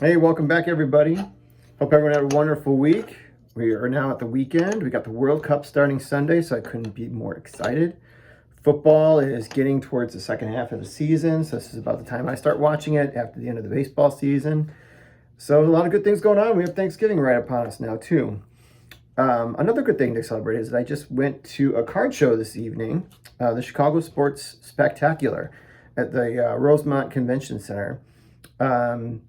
Hey, welcome back, everybody. Hope everyone had a wonderful week. We are now at the weekend. We got the World Cup starting Sunday, so I couldn't be more excited. Football is getting towards the second half of the season, so this is about the time I start watching it after the end of the baseball season. So a lot of good things going on. We have Thanksgiving right upon us now, too. Another good thing to celebrate is that I just went to a card show this evening, the Chicago Sports Spectacular at the Rosemont Convention Center. Um,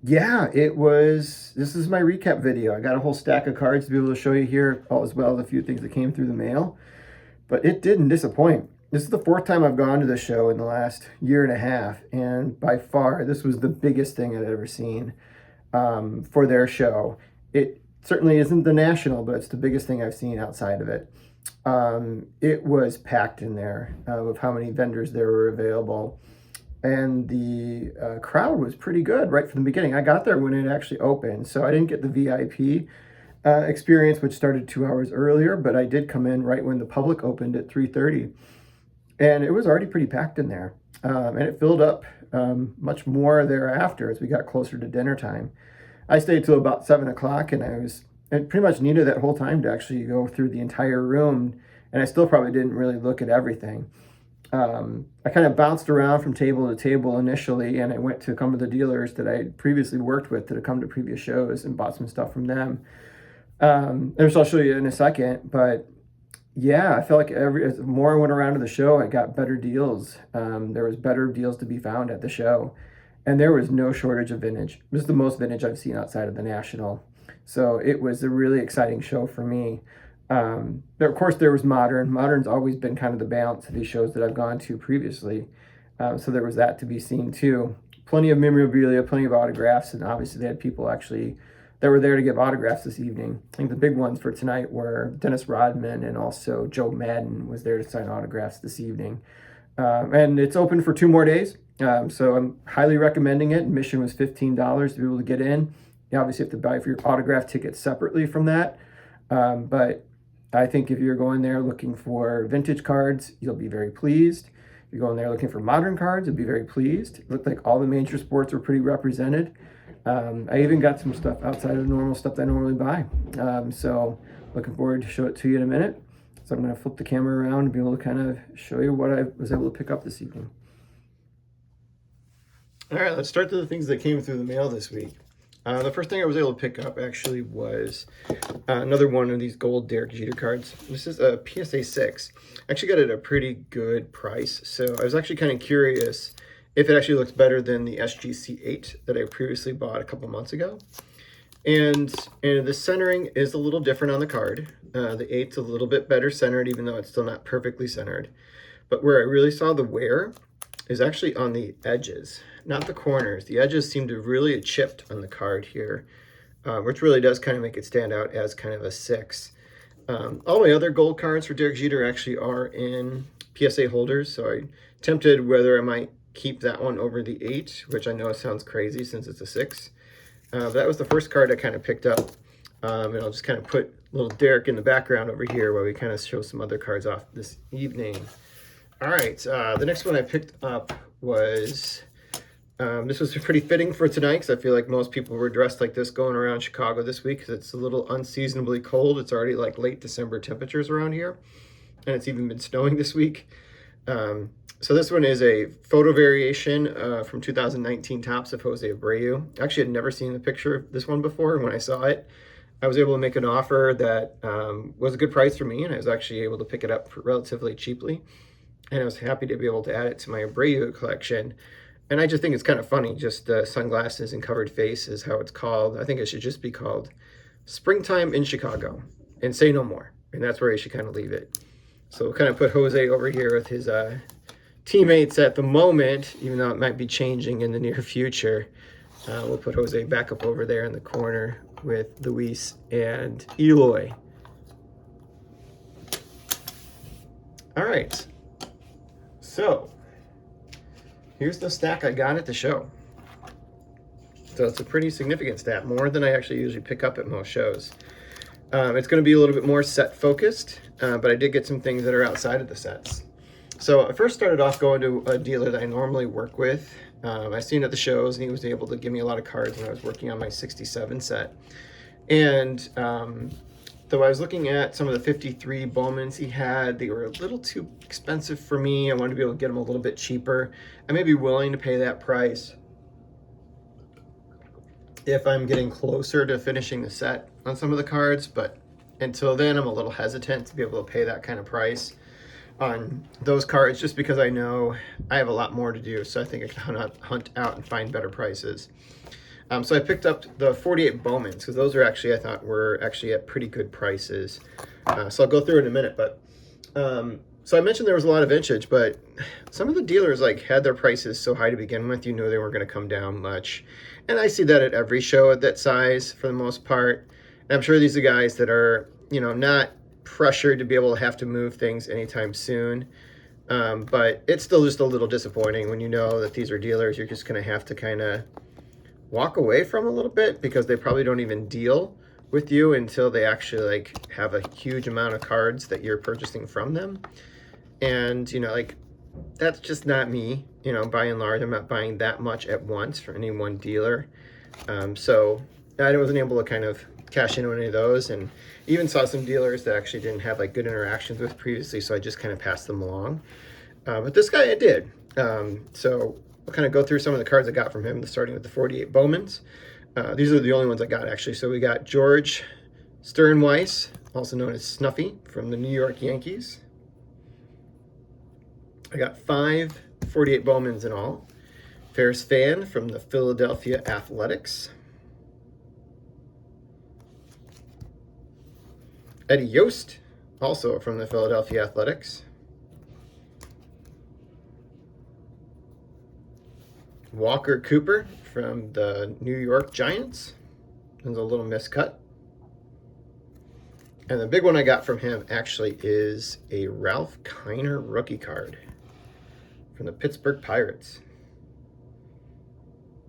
yeah, it was. This is my recap video. I got a whole stack of cards to be able to show you here, as well as a few things that came through the mail. But it didn't disappoint. This is the fourth time I've gone to the show in the last year and a half, and by far, this was the biggest thing I've ever seen for their show. It certainly isn't the national, but it's the biggest thing I've seen outside of it. It was packed in there with how many vendors there were available. And the crowd was pretty good right from the beginning. I got there when it actually opened, so I didn't get the VIP experience, which started 2 hours earlier, but I did come in right when the public opened at 3:30, and it was already pretty packed in there. And it filled up much more thereafter as we got closer to dinner time. I stayed till about 7 o'clock, and I pretty much needed that whole time to actually go through the entire room, and I still probably didn't really look at everything. I kind of bounced around from table to table initially, and I went to some of the dealers that I had previously worked with that had come to previous shows and bought some stuff from them. Which I'll show you in a second, but yeah, I felt like as more I went around to the show, I got better deals. There was better deals to be found at the show, and there was no shortage of vintage. This is the most vintage I've seen outside of the National. So it was a really exciting show for me. But of course, there was modern. Modern's always been kind of the balance of these shows that I've gone to previously. So there was that to be seen too. Plenty of memorabilia, plenty of autographs, and obviously they had people actually that were there to give autographs this evening. I think the big ones for tonight were Dennis Rodman, and also Joe Madden was there to sign autographs this evening. And it's open for 2 more days. So I'm highly recommending it. Admission was $15 to be able to get in. You obviously have to buy for your autograph ticket separately from that. But I think if you're going there looking for vintage cards, you'll be very pleased. If you're going there looking for modern cards, you'll be very pleased. It looked like all the major sports were pretty represented. I even got some stuff outside of the normal stuff that I normally buy. So looking forward to show it to you in a minute. So I'm going to flip the camera around and be able to kind of show you what I was able to pick up this evening. All right, let's start to the things that came through the mail this week. The first thing I was able to pick up actually was another one of these gold Derek Jeter cards. This is a PSA 6. I actually got it at a pretty good price. So I was actually kind of curious if it actually looks better than the SGC 8 that I previously bought a couple months ago. And the centering is a little different on the card. The 8's a little bit better centered, even though it's still not perfectly centered. But where I really saw the wear is actually on the edges, not the corners. The edges seem to really chipped on the card here, which really does kind of make it stand out as kind of a 6. All my other gold cards for Derek Jeter actually are in PSA holders, so I tempted whether I might keep that one over the 8, which I know sounds crazy since it's a 6. But that was the first card I kind of picked up, and I'll just kind of put little Derek in the background over here while we kind of show some other cards off this evening. All right, the next one I picked up was, this was pretty fitting for tonight because I feel like most people were dressed like this going around Chicago this week because it's a little unseasonably cold. It's already like late December temperatures around here, and it's even been snowing this week. So this one is a photo variation from 2019 Topps of Jose Abreu. Actually, I'd never seen the picture of this one before, and when I saw it, I was able to make an offer that was a good price for me, and I was actually able to pick it up relatively cheaply. And I was happy to be able to add it to my Abreu collection. And I just think it's kind of funny, just sunglasses and covered face is how it's called. I think it should just be called Springtime in Chicago and say no more. And that's where you should kind of leave it. So we'll kind of put Jose over here with his teammates at the moment, even though it might be changing in the near future. We'll put Jose back up over there in the corner with Luis and Eloy. All right. So here's the stack I got at the show. So it's a pretty significant stack, more than I actually usually pick up at most shows. It's going to be a little bit more set focused, but I did get some things that are outside of the sets. So I first started off going to a dealer that I normally work with. I seen at the shows, and he was able to give me a lot of cards when I was working on my 67 set. And though I was looking at some of the 53 Bowmans he had, they were a little too expensive for me. I wanted to be able to get them a little bit cheaper. I may be willing to pay that price if I'm getting closer to finishing the set on some of the cards, but until then I'm a little hesitant to be able to pay that kind of price on those cards, just because I know I have a lot more to do. So I think I can hunt out and find better prices. So I picked up the 48 Bowmans, because those are actually, I thought, were actually at pretty good prices. So I'll go through in a minute. But so I mentioned there was a lot of vintage, but some of the dealers like had their prices so high to begin with, you knew they weren't going to come down much. And I see that at every show at that size for the most part. And I'm sure these are guys that are, you know, not pressured to be able to have to move things anytime soon. But it's still just a little disappointing when you know that these are dealers you're just going to have to kind of walk away from a little bit, because they probably don't even deal with you until they actually like have a huge amount of cards that you're purchasing from them. And you know, like, that's just not me. You know, by and large, I'm not buying that much at once for any one dealer. So I wasn't able to kind of cash in on any of those, and even saw some dealers that actually didn't have like good interactions with previously, so I just kind of passed them along. But this guy I did. So I'll kind of go through some of the cards I got from him, starting with the 48 Bowmans. These are the only ones I got, actually. So we got George Sternweiss, also known as Snuffy, from the New York Yankees. I got 5 48 Bowmans in all. Ferris Fan from the Philadelphia Athletics. Eddie Yost, also from the Philadelphia Athletics. Walker Cooper from the New York Giants. There's a little miscut. And the big one I got from him actually is a Ralph Kiner rookie card from the Pittsburgh Pirates.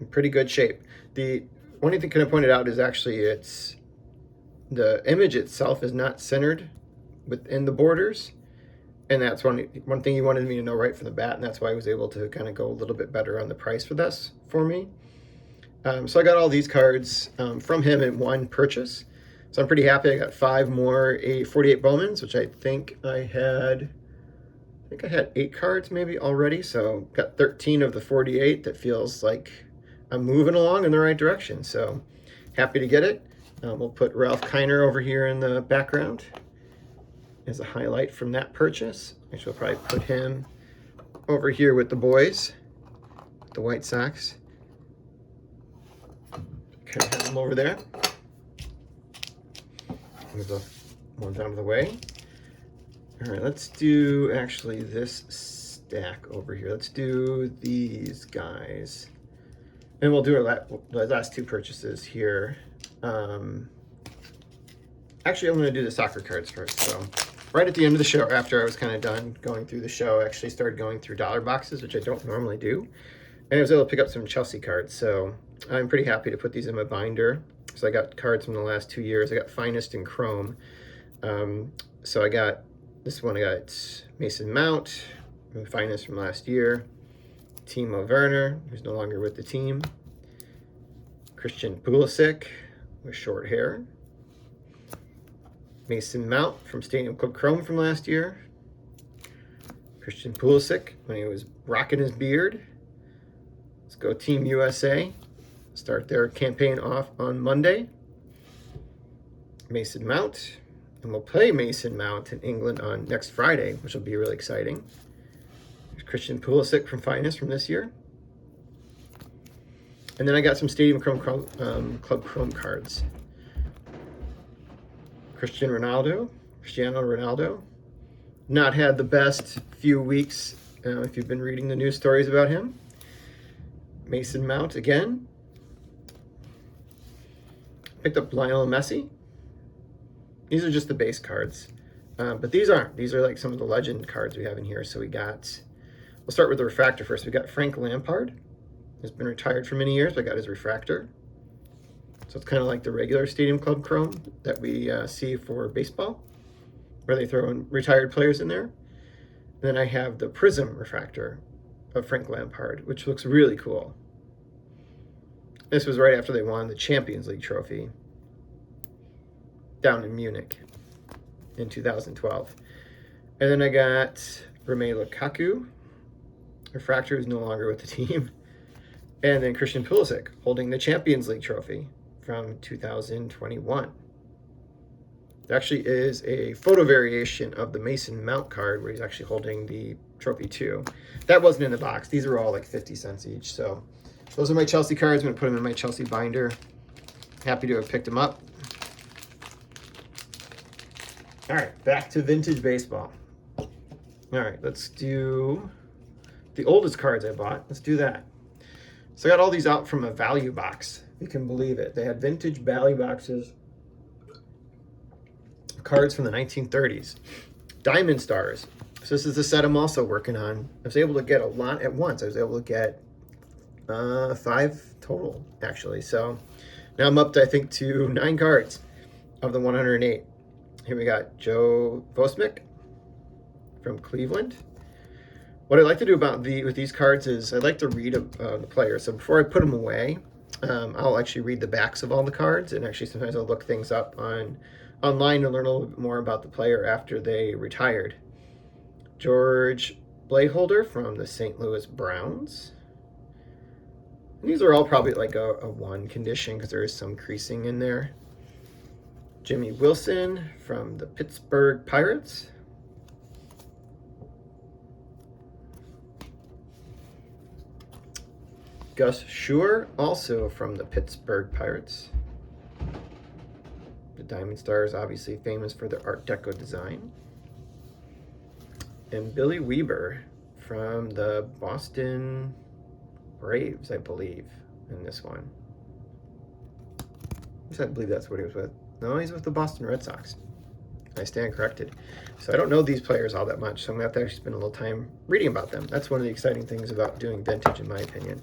In pretty good shape. The one thing kind of pointed out is actually it's the image itself is not centered within the borders. And that's one thing he wanted me to know right from the bat, and that's why I was able to kind of go a little bit better on the price for this for me. So I got all these cards from him in one purchase. So I'm pretty happy. I got 5 more 48 Bowmans, which I think I had 8 cards maybe already. So got 13 of the 48. That feels like I'm moving along in the right direction. So happy to get it. We'll put Ralph Kiner over here in the background as a highlight from that purchase. I shall probably put him over here with the boys, the White Sox. Kind of have them over there. Move the ones out of the way. All right, let's do actually this stack over here. Let's do these guys. And we'll do the last 2 purchases here. Actually, I'm going to do the soccer cards first. So right at the end of the show, after I was kind of done going through the show, I actually started going through dollar boxes, which I don't normally do. And I was able to pick up some Chelsea cards. So I'm pretty happy to put these in my binder. So I got cards from the last 2 years. I got Finest and Chrome. So I got this one. I got Mason Mount, Finest from last year. Timo Werner, who's no longer with the team. Christian Pulisic with short hair. Mason Mount from Stadium Club Chrome from last year. Christian Pulisic when he was rocking his beard. Let's go Team USA. Start their campaign off on Monday. Mason Mount. And we'll play Mason Mount in England on next Friday, which will be really exciting. There's Christian Pulisic from Finest from this year. And then I got some Stadium Club Chrome cards. Cristiano Ronaldo. Not had the best few weeks if you've been reading the news stories about him. Mason Mount again. Picked up Lionel Messi. These are just the base cards. But these aren't. These are like some of the legend cards we have in here. So we'll start with the refractor first. We got Frank Lampard. He's been retired for many years, but I got his refractor. So it's kind of like the regular Stadium Club Chrome that we see for baseball, where they throw in retired players in there. Then I have the Prism refractor of Frank Lampard, which looks really cool. This was right after they won the Champions League trophy down in Munich in 2012. And then I got Romelu Lukaku, refractor, who's no longer with the team. And then Christian Pulisic holding the Champions League trophy from 2021. There actually is a photo variation of the Mason Mount card where he's actually holding the trophy too. That wasn't in the box. These are all like 50 cents each. So those are my Chelsea cards. I'm going to put them in my Chelsea binder. Happy to have picked them up. All right, back to vintage baseball. All right, let's do the oldest cards I bought. Let's do that. So I got all these out from a value box. You can believe it. They had vintage value boxes, cards from the 1930s. Diamond Stars. So this is the set I'm also working on. I was able to get a lot at once. I was able to get 5 total, actually. So now I'm up to, I think, to 9 cards of the 108. Here we got Joe Vosmick from Cleveland. What I like to do with these cards is I like to read the player. So before I put them away, I'll actually read the backs of all the cards, and actually sometimes I'll look things up online to learn a little bit more about the player after they retired. George Blaholder from the St. Louis Browns. And these are all probably like a 1 condition because there is some creasing in there. Jimmy Wilson from the Pittsburgh Pirates. Gus Schur, also from the Pittsburgh Pirates. The Diamond Star is obviously famous for their Art Deco design. And Billy Weber from the Boston Braves, I believe, in this one. I believe that's what he was with. No, he's with the Boston Red Sox. I stand corrected. So I don't know these players all that much, so I'm going to have to actually spend a little time reading about them. That's one of the exciting things about doing vintage, in my opinion.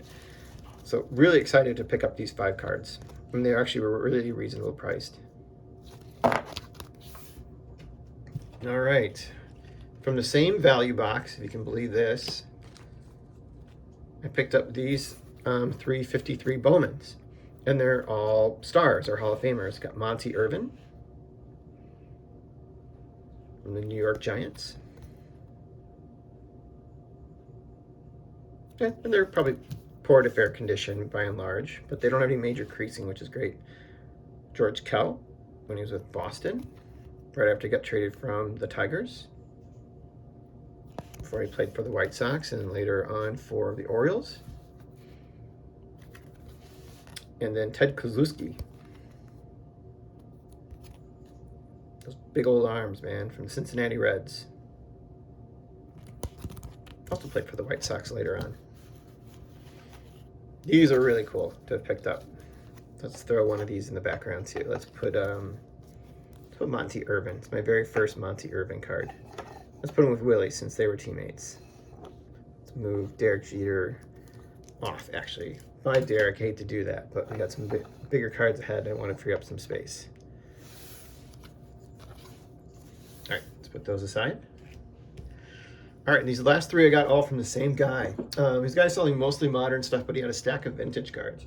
So really excited to pick up these 5 cards. And they actually were really reasonably priced. All right. From the same value box, if you can believe this, I picked up these 353 Bowmans. And they're all stars or Hall of Famers. Got Monty Irvin from the New York Giants. Yeah, and they're probably poor to fair condition by and large, but they don't have any major creasing, which is great. George Kell, when he was with Boston, right after he got traded from the Tigers, before he played for the White Sox and later on for the Orioles. And then Ted Kozlowski. Those big old arms, man, from the Cincinnati Reds. Also played for the White Sox later on. These are really cool to have picked up. Let's throw one of these in the background too. Let's put Monty Irvin. It's my very first Monty Irvin card. Let's put him with Willie since they were teammates. Let's move Derek Jeter off, actually. Bye, Derek. Hate to do that, but we got some bigger cards ahead. I want to free up some space. All right, let's put those aside. All right, and these last 3 I got all from the same guy. This guy's selling mostly modern stuff, but he had a stack of vintage cards.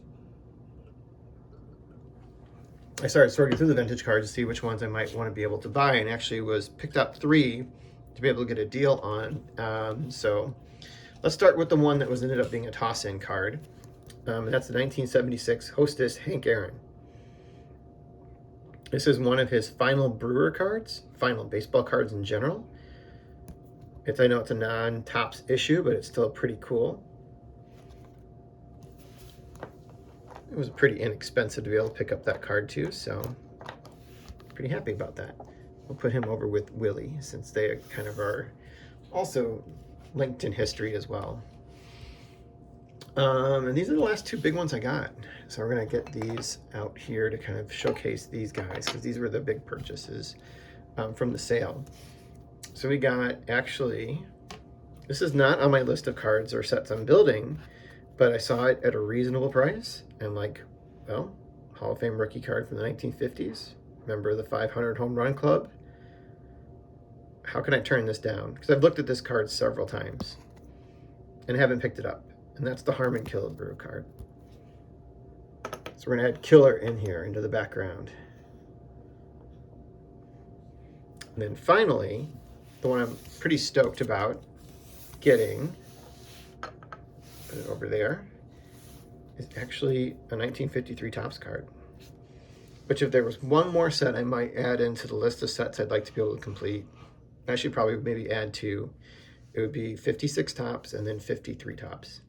I started sorting through the vintage cards to see which ones I might want to be able to buy, and actually picked up 3 to be able to get a deal on. So let's start with the one that ended up being a toss-in card. And that's the 1976 Hostess Hank Aaron. This is one of his final Brewer cards, final baseball cards in general. I know it's a non-Topps issue, but it's still pretty cool. It was pretty inexpensive to be able to pick up that card too, so pretty happy about that. We'll put him over with Willie since they kind of are also linked in history as well. And these are the last 2 big ones I got. So we're going to get these out here to kind of showcase these guys because these were the big purchases from the sale. So we got, actually, this is not on my list of cards or sets I'm building, but I saw it at a reasonable price. And like, well, Hall of Fame rookie card from the 1950s. Member of the 500 Home Run Club. how can I turn this down? Because I've looked at this card several times and haven't picked it up. And that's the Harmon Killebrew card. So we're going to add Killer in here into the background. And then finally, the one I'm pretty stoked about getting, put it over there, is actually a 1953 Topps card. Which if there was one more set I might add into the list of sets I'd like to be able to complete, I should probably maybe add 2. It would be 56 Topps and then 53 Topps.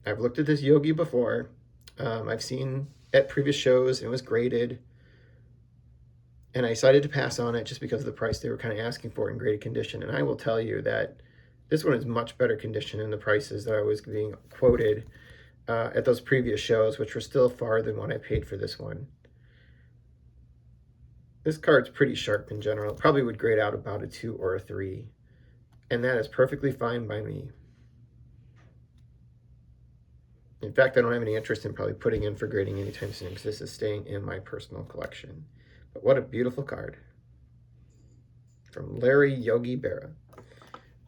I've looked at this Yogi before. I've seen at previous shows, it was graded. And I decided to pass on it just because of the price they were kind of asking for in graded condition. And I will tell you that this one is much better condition than the prices that I was being quoted at those previous shows, which were still far than what I paid for this one. This card's pretty sharp in general. It probably would grade out about a 2 or a 3. And that is perfectly fine by me. In fact, I don't have any interest in probably putting in for grading anytime soon because this is staying in my personal collection. But what a beautiful card. From Larry Yogi Berra.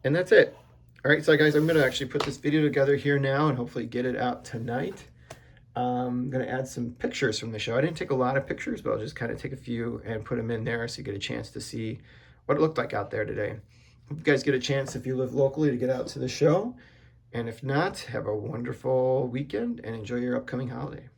And that's it. All right, so guys, I'm going to actually put this video together here now and hopefully get it out tonight. I'm going to add some pictures from the show. I didn't take a lot of pictures, but I'll just kind of take a few and put them in there so you get a chance to see what it looked like out there today. Hope you guys get a chance, if you live locally, to get out to the show. And if not, have a wonderful weekend and enjoy your upcoming holiday.